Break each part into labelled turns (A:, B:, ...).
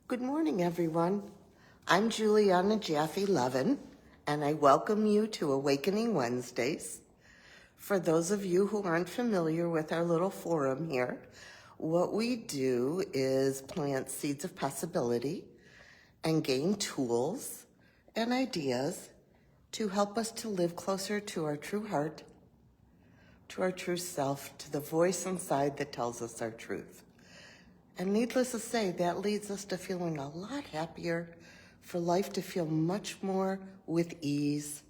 A: Good morning, everyone. I'm Julianna Jaffe Leven, and I welcome you to Awakening Wednesdays. For those of you who aren't familiar with our little forum here, what we do is plant seeds of possibility and gain tools and ideas to help us to live closer to our true heart, to our true self, to the voice inside that tells us our truth. And needless to say, that leads us to feeling a lot happier, for life to feel much more with ease,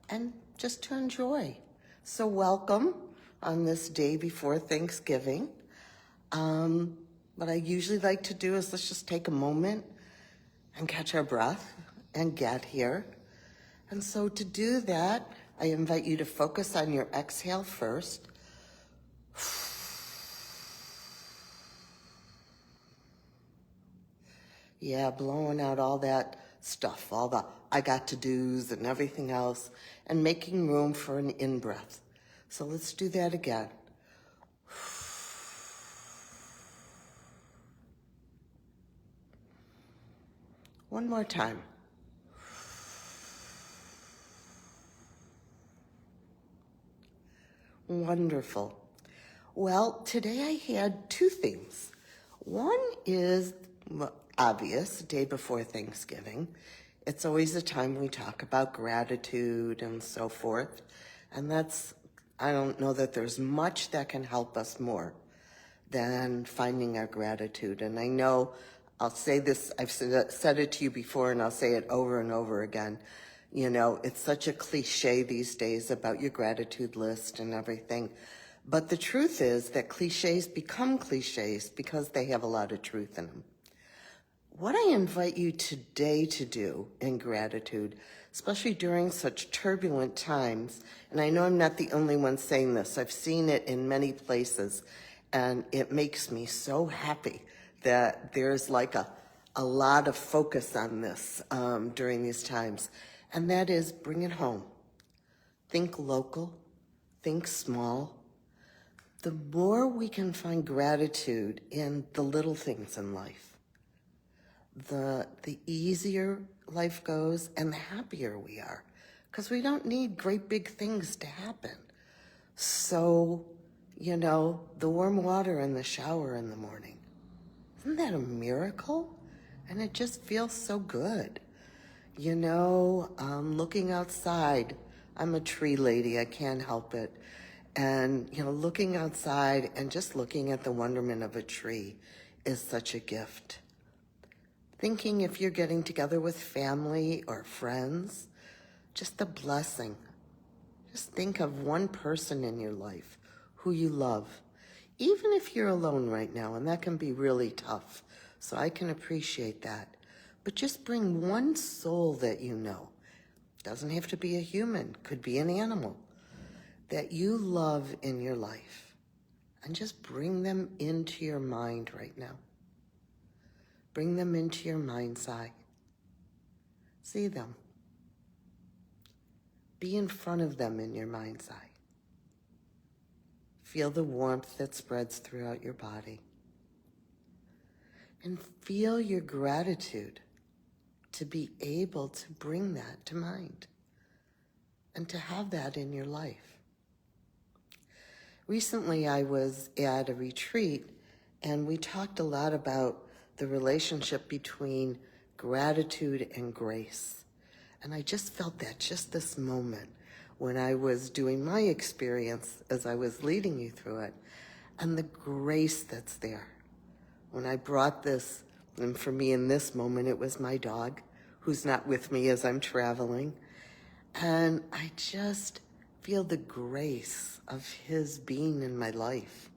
A: and just to enjoy. So welcome on this day before Thanksgiving. What I usually like to do is let's just take a moment and catch our breath and get here. And so to do that, I invite you to focus on your exhale first. Yeah, blowing out all that stuff, all the I got to do's and everything else, and making room for an in-breath. So let's do that again. One more time. Wonderful. Well, today I had two themes. One is obvious, day before Thanksgiving. It's always a time we talk about gratitude and so forth. And I don't know that there's much that can help us more than finding our gratitude. And I know I'll say this, I've said it to you before, and I'll say it over and over again. You know, it's such a cliche these days about your gratitude list and everything. But the truth is that cliches become cliches because they have a lot of truth in them. What I invite you today to do in gratitude, especially during such turbulent times, and I know I'm not the only one saying this, I've seen it in many places, and it makes me so happy that there's like a lot of focus on this during these times, and that is bring it home. Think local, think small. The more we can find gratitude in the little things in life, the easier life goes and the happier we are, because we don't need great big things to happen. So, you know, the warm water in the shower in the morning, isn't that a miracle? And it just feels so good. You know, looking outside, I'm a tree lady, I can't help it. And, you know, looking outside and just looking at the wonderment of a tree is such a gift. Thinking if you're getting together with family or friends, just a blessing. Just think of one person in your life who you love, even if you're alone right now, and that can be really tough. So I can appreciate that. But just bring one soul that you know. Doesn't have to be a human, could be an animal that you love in your life, and just bring them into your mind right now. Bring them into your mind's eye. See them. Be in front of them in your mind's eye. Feel the warmth that spreads throughout your body. And feel your gratitude to be able to bring that to mind and to have that in your life. Recently, I was at a retreat, and we talked a lot about the relationship between gratitude and grace. And I just felt that just this moment when I was doing my experience as I was leading you through it, and the grace that's there. When I brought this, and for me in this moment, it was my dog, who's not with me as I'm traveling. And I just feel the grace of his being in my life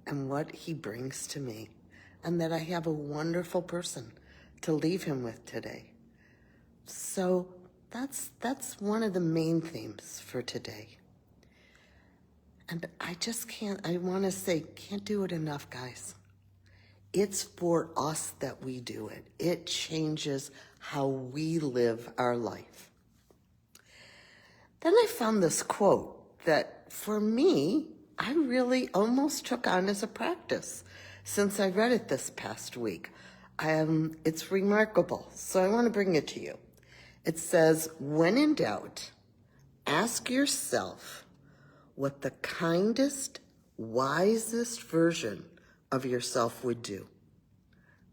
A: and what he brings to me, and that I have a wonderful person to leave him with today. So that's one of the main themes for today. And I want to say, can't do it enough, guys. It's for us that we do it. It changes how we live our life. Then I found this quote that, for me, I really almost took on as a practice since I read it this past week. It's remarkable, so I want to bring it to you. It says, when in doubt, ask yourself what the kindest, wisest version of yourself would do.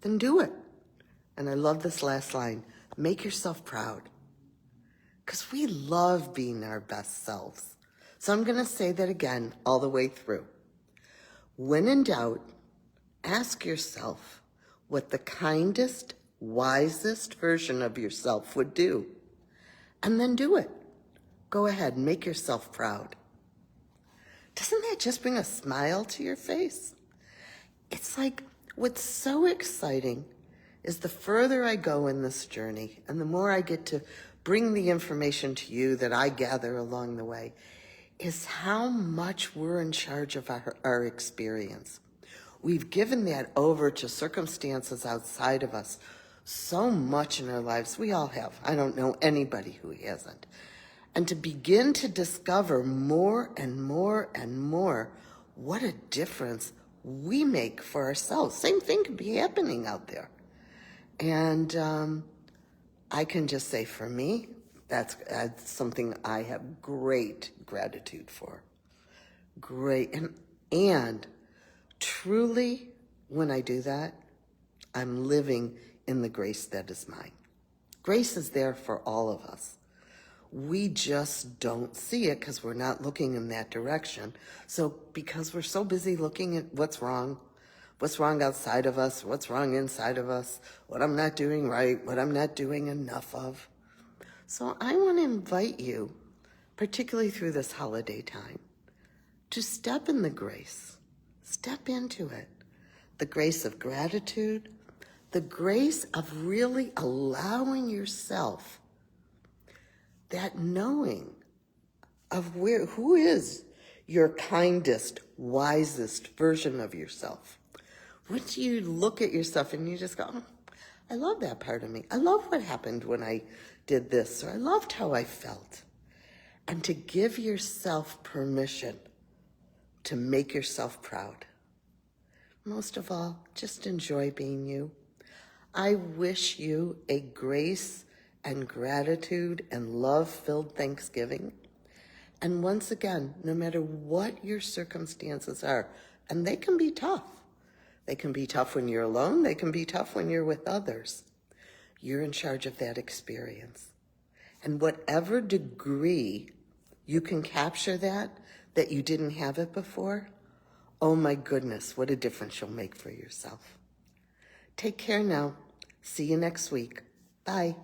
A: Then do it. And I love this last line, make yourself proud. Because we love being our best selves. So I'm going to say that again all the way through. When in doubt, ask yourself what the kindest, wisest version of yourself would do. And then do it. Go ahead and make yourself proud. Doesn't that just bring a smile to your face? It's like, what's so exciting is the further I go in this journey and the more I get to bring the information to you that I gather along the way, is how much we're in charge of our experience. We've given that over to circumstances outside of us so much in our lives. We all have. I don't know anybody who hasn't. And to begin to discover more and more and more what a difference we make for ourselves. Same thing could be happening out there. And I can just say for me, that's something I have great gratitude for. Great. And truly, when I do that, I'm living in the grace that is mine. Grace is there for all of us. We just don't see it because we're not looking in that direction. So because we're so busy looking at what's wrong outside of us, what's wrong inside of us, what I'm not doing right, what I'm not doing enough of. So I want to invite you, particularly through this holiday time, to step in the grace. Step into it. The grace of gratitude, the grace of really allowing yourself that knowing of who is your kindest, wisest version of yourself. Once you look at yourself and you just go, oh, I love that part of me. I love what happened when I did this, or I loved how I felt. And to give yourself permission to make yourself proud. Most of all, just enjoy being you. I wish you a grace and gratitude and love-filled Thanksgiving. And once again, no matter what your circumstances are, and they can be tough. They can be tough when you're alone. They can be tough when you're with others. You're in charge of that experience. And whatever degree you can capture that you didn't have it before, oh my goodness, what a difference you'll make for yourself. Take care now. See you next week. Bye.